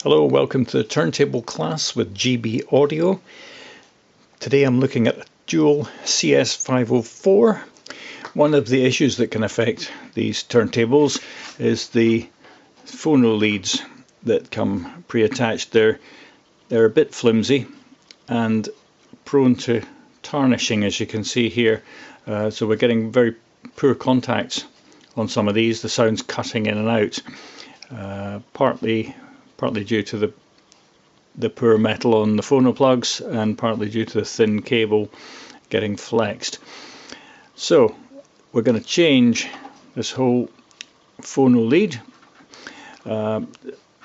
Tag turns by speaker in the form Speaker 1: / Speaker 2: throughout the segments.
Speaker 1: Hello, welcome to the turntable class with GB Audio. Today I'm looking at a dual CS-504. One of the issues that can affect these turntables is the phono leads that come pre-attached. They're a bit flimsy and prone to tarnishing, as you can see here. So we're getting very poor contacts on some of these. The sound's cutting in and out, partly due to the poor metal on the phono plugs and partly due to the thin cable getting flexed. So we're going to change this whole phono lead.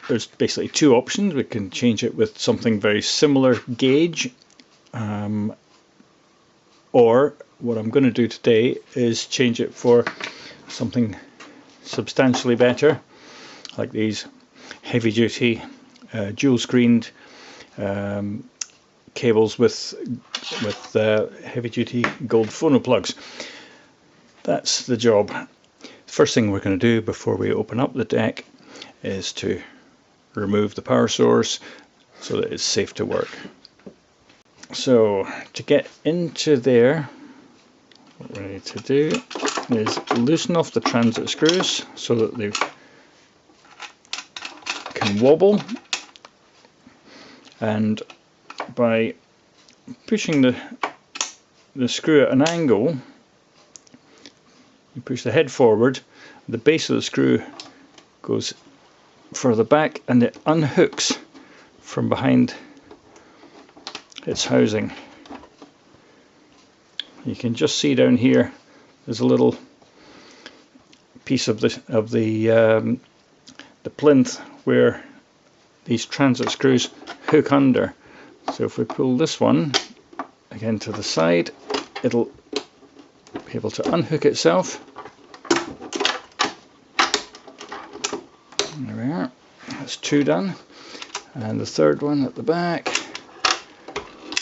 Speaker 1: There's basically two options. We can change it with something very similar gauge, or what I'm going to do today is change it for something substantially better, like these heavy duty dual screened cables with heavy duty gold phono plugs. That's the job. First thing we're going to do before we open up the deck is to remove the power source so that it's safe to work. So to get into there, what we need to do is loosen off the transit screws so that they can wobble, and by pushing the screw at an angle, you push the head forward, the base of the screw goes further back and it unhooks from behind its housing. You can just see down here there's a little piece of the plinth where these transit screws hook under. So if we pull this one again to the side, it'll be able to unhook itself. There we are, that's two done, and the third one at the back.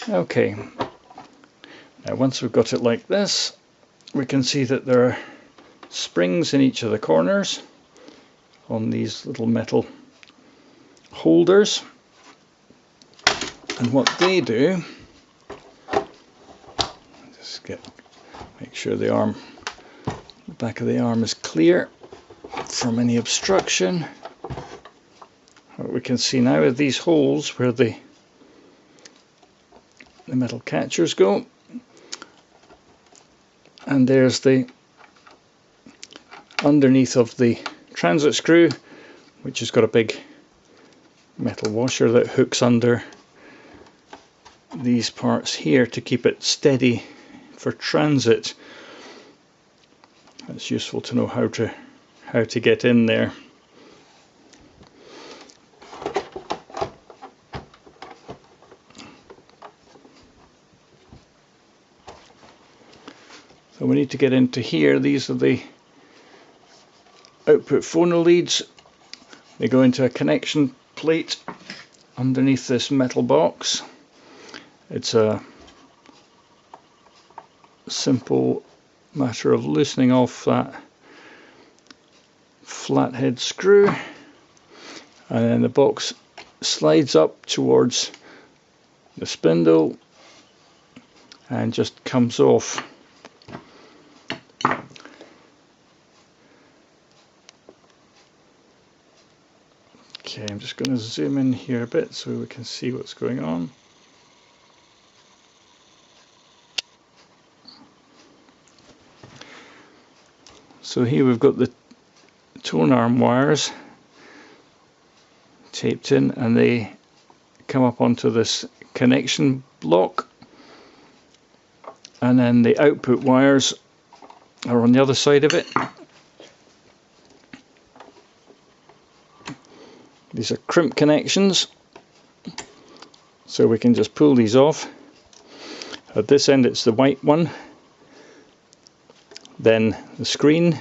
Speaker 1: Okay, now once we've got it like this, we can see that there are springs in each of the corners on these little metal holders, and what they do, just make sure the back of the arm is clear from any obstruction. What we can see now are these holes where the metal catchers go, and there's the underneath of the transit screw, which has got a big metal washer that hooks under these parts here to keep it steady for transit. It's useful to know how to get in there. So we need to get into here. These are the output phono leads. They go into a connection plate underneath this metal box. It's a simple matter of loosening off that flathead screw, and then the box slides up towards the spindle and just comes off. Okay, I'm just going to zoom in here a bit so we can see what's going on. So here we've got the tone arm wires taped in, and they come up onto this connection block, and then the output wires are on the other side of it. These are crimp connections, so we can just pull these off. At this end it's the white one, then the screen,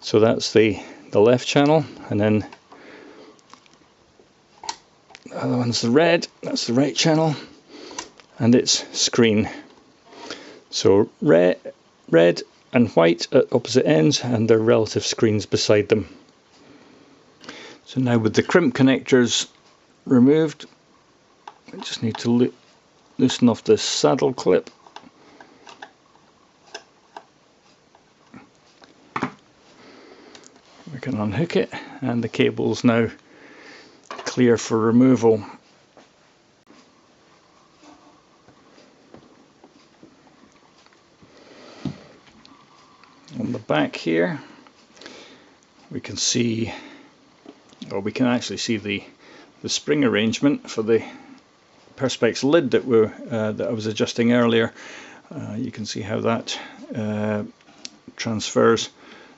Speaker 1: so that's the left channel, and then the other one's the red, that's the right channel, and it's screen. So red and white at opposite ends, and their relative screens beside them. So now with the crimp connectors removed. I just need to loosen off this saddle clip. We can unhook it, and the cable is now clear for removal. On the back here we can see, or we can actually see the spring arrangement for the Perspex lid that I was adjusting earlier. You can see how that transfers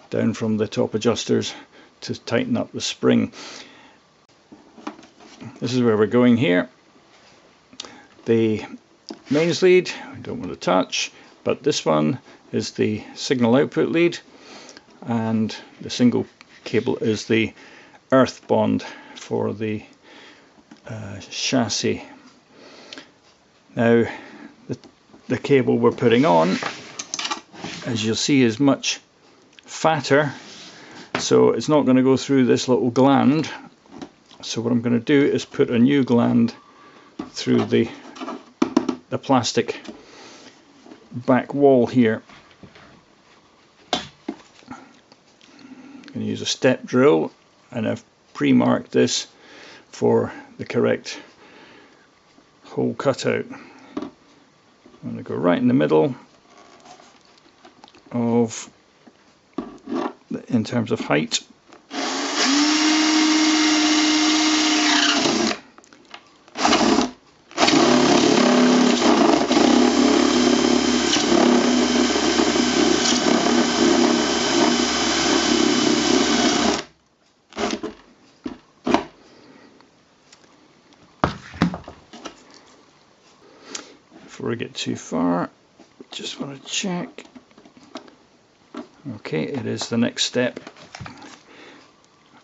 Speaker 1: down from the top adjusters to tighten up the spring. This is where we're going here. The mains lead we don't want to touch, but this one is the signal output lead, and the single cable is the earth bond for the chassis. Now the cable we're putting on, as you'll see, is much fatter, so it's not going to go through this little gland. So what I'm going to do is put a new gland through the plastic back wall here. I'm going to use a step drill, and I've pre-marked this for the correct hole cutout. I'm going to go right in the middle of, in terms of height. Before I get too far, just want to check. Okay, it is the next step.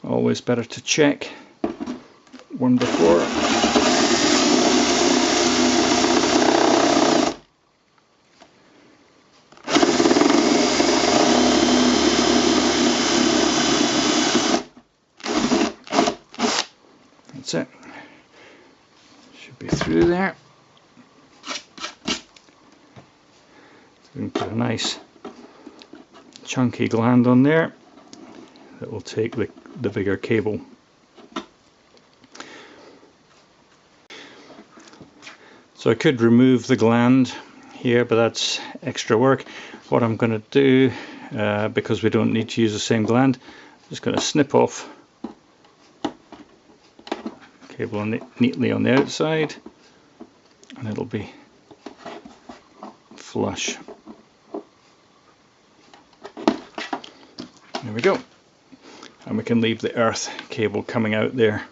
Speaker 1: Always better to check one before. That's it. Should be through there. We can put a nice chunky gland on there that will take the bigger cable. So I could remove the gland here, but that's extra work. What I'm going to do, because we don't need to use the same gland, I'm just going to snip off cable neatly on the outside, and it'll be flush. There we go, and we can leave the earth cable coming out there.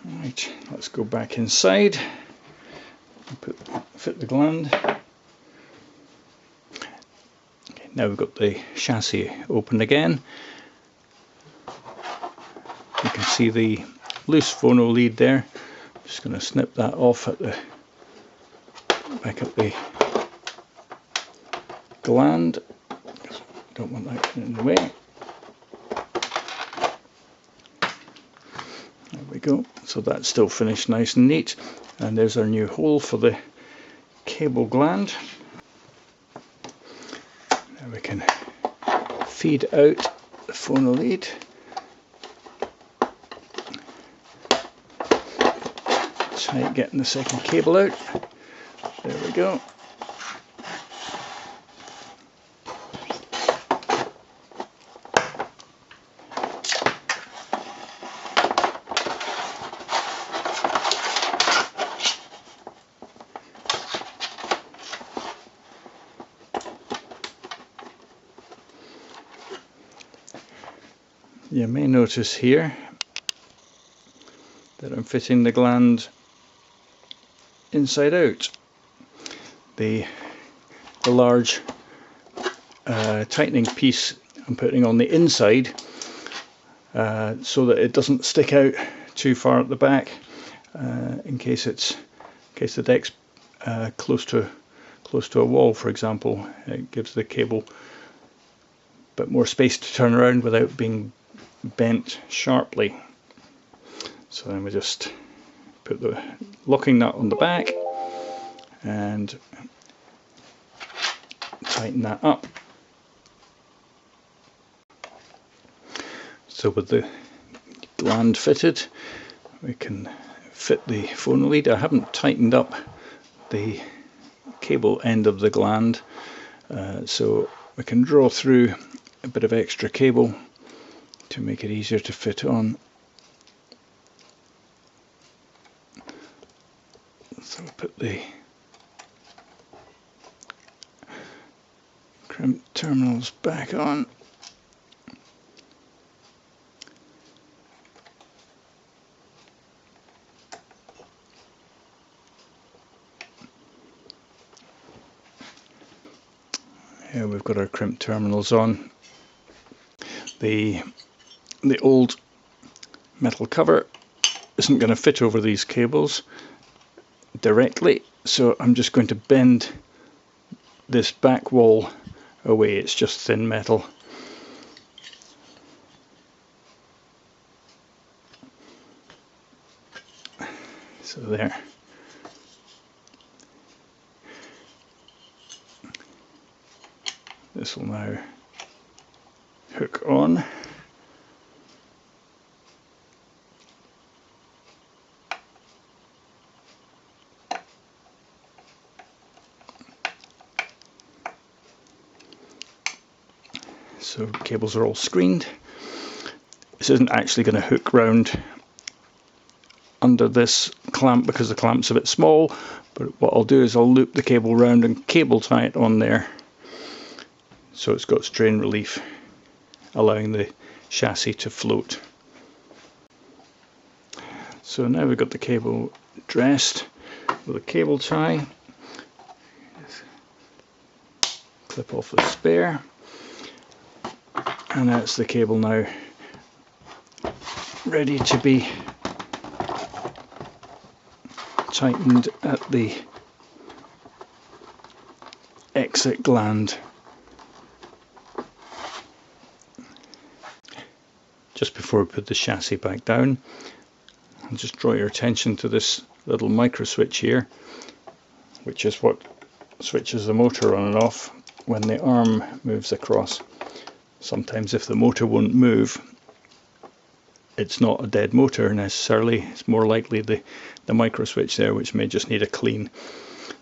Speaker 1: Right, let's go back inside and fit the gland. Okay, now we've got the chassis open again. You can see the loose phono lead there. I'm just going to snip that off at the back of the gland. Don't want that getting in the way. There we go. So that's still finished nice and neat. And there's our new hole for the cable gland. Now we can feed out the phono lead. Try getting the second cable out. There we go. You may notice here that I'm fitting the gland inside out. The large tightening piece I'm putting on the inside so that it doesn't stick out too far at the back in case the deck's close to a wall, for example. It gives the cable a bit more space to turn around without being bent sharply. So then we just put the locking nut on the back and tighten that up. So with the gland fitted, we can fit the phono lead. I haven't tightened up the cable end of the gland, so we can draw through a bit of extra cable to make it easier to fit on. So we'll put the crimped terminals back on. Here we've got our crimped terminals on. The old metal cover isn't going to fit over these cables directly, so I'm just going to bend this back wall away. It's just thin metal. So there. This will now hook on. So cables are all screened. This isn't actually going to hook round under this clamp because the clamp's a bit small, but what I'll do is I'll loop the cable round and cable tie it on there, so it's got strain relief, allowing the chassis to float. So now we've got the cable dressed with a cable tie. Just clip off the spare, and that's the cable now ready to be tightened at the exit gland. Just before we put the chassis back down, I'll just draw your attention to this little micro switch here, which is what switches the motor on and off when the arm moves across. Sometimes if the motor won't move, it's not a dead motor necessarily, it's more likely the micro switch there, which may just need a clean.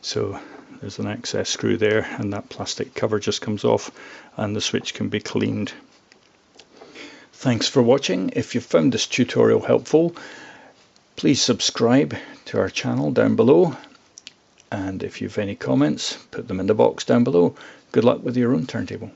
Speaker 1: So there's an access screw there, and that plastic cover just comes off and the switch can be cleaned. Thanks for watching. If you found this tutorial helpful, please subscribe to our channel down below, and if you've any comments, put them in the box down below. Good luck with your own turntable.